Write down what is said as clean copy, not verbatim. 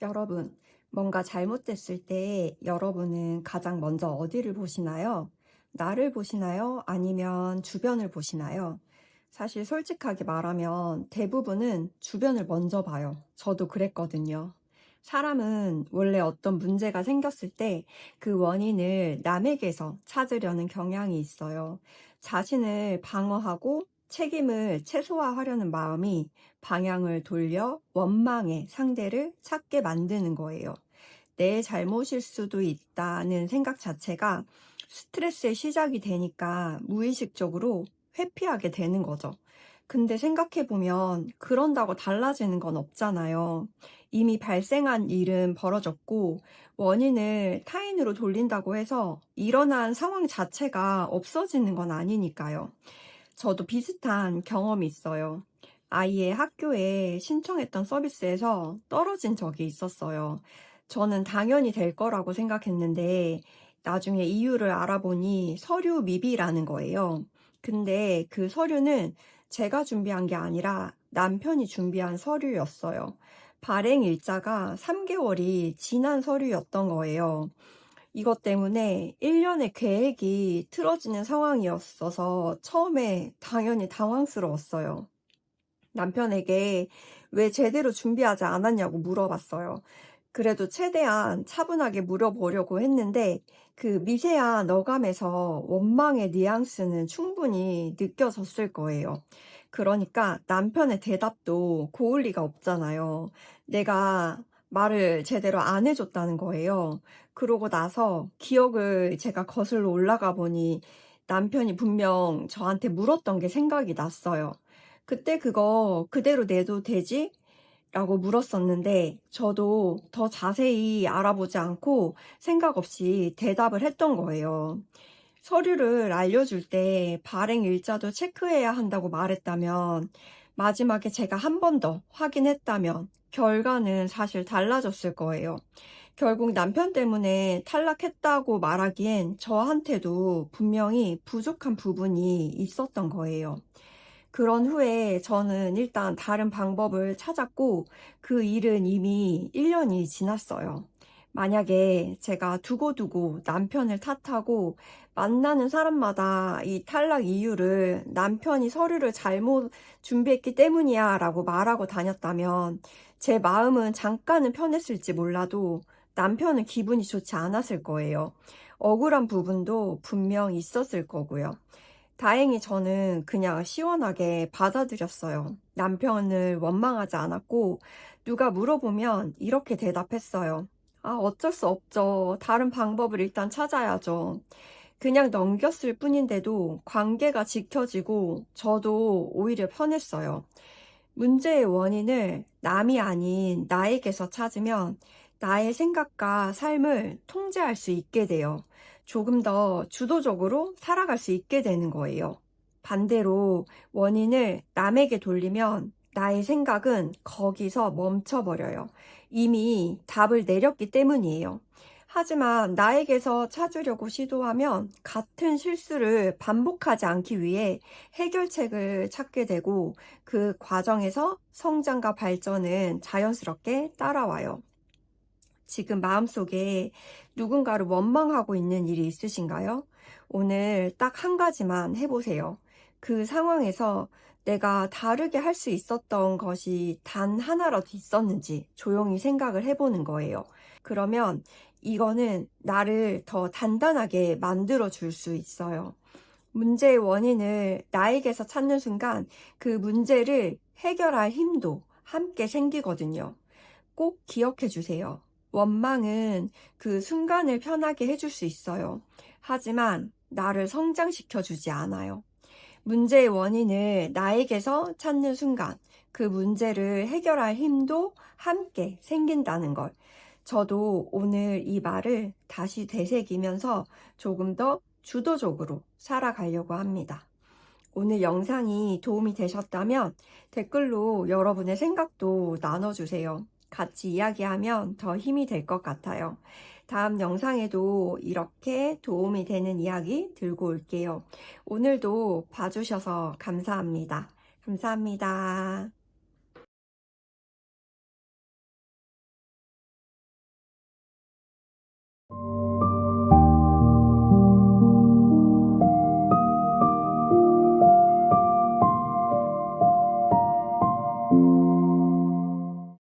여러분, 뭔가 잘못됐을 때 여러분은 가장 먼저 어디를 보시나요? 나를 보시나요? 아니면 주변을 보시나요? 사실 솔직하게 말하면 대부분은 주변을 먼저 봐요. 저도 그랬거든요. 사람은 원래 어떤 문제가 생겼을 때 그 원인을 남에게서 찾으려는 경향이 있어요. 자신을 방어하고 책임을 최소화하려는 마음이 방향을 돌려 원망의 상대를 찾게 만드는 거예요. 내 잘못일 수도 있다는 생각 자체가 스트레스의 시작이 되니까 무의식적으로 회피하게 되는 거죠. 근데 생각해보면 그런다고 달라지는 건 없잖아요. 이미 발생한 일은 벌어졌고 원인을 타인으로 돌린다고 해서 일어난 상황 자체가 없어지는 건 아니니까요. 저도 비슷한 경험이 있어요. 아이의 학교에 신청했던 서비스에서 떨어진 적이 있었어요. 저는 당연히 될 거라고 생각했는데 나중에 이유를 알아보니 서류 미비라는 거예요. 근데 그 서류는 제가 준비한 게 아니라 남편이 준비한 서류였어요. 발행 일자가 3개월이 지난 서류였던 거예요. 이것 때문에 1년의 계획이 틀어지는 상황이었어서 처음에 당연히 당황스러웠어요. 남편에게 왜 제대로 준비하지 않았냐고 물어봤어요. 그래도 최대한 차분하게 물어보려고 했는데 그 미세한 어감에서 원망의 뉘앙스는 충분히 느껴졌을 거예요. 그러니까 남편의 대답도 고울 리가 없잖아요. 내가 말을 제대로 안 해줬다는 거예요. 그러고 나서 기억을 제가 거슬러 올라가 보니 남편이 분명 저한테 물었던 게 생각이 났어요. 그때 그거 그대로 내도 되지? 라고 물었었는데 저도 더 자세히 알아보지 않고 생각 없이 대답을 했던 거예요. 서류를 알려줄 때 발행 일자도 체크해야 한다고 말했다면 마지막에 제가 한 번 더 확인했다면 결과는 사실 달라졌을 거예요. 결국 남편 때문에 탈락했다고 말하기엔 저한테도 분명히 부족한 부분이 있었던 거예요. 그런 후에 저는 일단 다른 방법을 찾았고 그 일은 이미 1년이 지났어요. 만약에 제가 두고두고 남편을 탓하고 만나는 사람마다 이 탈락 이유를 남편이 서류를 잘못 준비했기 때문이야 라고 말하고 다녔다면 제 마음은 잠깐은 편했을지 몰라도 남편은 기분이 좋지 않았을 거예요. 억울한 부분도 분명 있었을 거고요. 다행히 저는 그냥 시원하게 받아들였어요. 남편을 원망하지 않았고, 누가 물어보면 이렇게 대답했어요. 아, 어쩔 수 없죠. 다른 방법을 일단 찾아야죠. 그냥 넘겼을 뿐인데도 관계가 지켜지고 저도 오히려 편했어요. 문제의 원인을 남이 아닌 나에게서 찾으면 나의 생각과 삶을 통제할 수 있게 돼요. 조금 더 주도적으로 살아갈 수 있게 되는 거예요. 반대로 원인을 남에게 돌리면 나의 생각은 거기서 멈춰버려요. 이미 답을 내렸기 때문이에요. 하지만 나에게서 찾으려고 시도하면 같은 실수를 반복하지 않기 위해 해결책을 찾게 되고 그 과정에서 성장과 발전은 자연스럽게 따라와요. 지금 마음속에 누군가를 원망하고 있는 일이 있으신가요? 오늘 딱 한 가지만 해보세요. 그 상황에서 내가 다르게 할 수 있었던 것이 단 하나라도 있었는지 조용히 생각을 해보는 거예요. 그러면 이거는 나를 더 단단하게 만들어 줄 수 있어요. 문제의 원인을 나에게서 찾는 순간 그 문제를 해결할 힘도 함께 생기거든요. 꼭 기억해 주세요. 원망은 그 순간을 편하게 해줄 수 있어요. 하지만 나를 성장시켜 주지 않아요. 문제의 원인을 나에게서 찾는 순간 그 문제를 해결할 힘도 함께 생긴다는 걸. 저도 오늘 이 말을 다시 되새기면서 조금 더 주도적으로 살아가려고 합니다. 오늘 영상이 도움이 되셨다면 댓글로 여러분의 생각도 나눠주세요. 같이 이야기하면 더 힘이 될 것 같아요. 다음 영상에도 이렇게 도움이 되는 이야기 들고 올게요. 오늘도 봐주셔서 감사합니다. 감사합니다.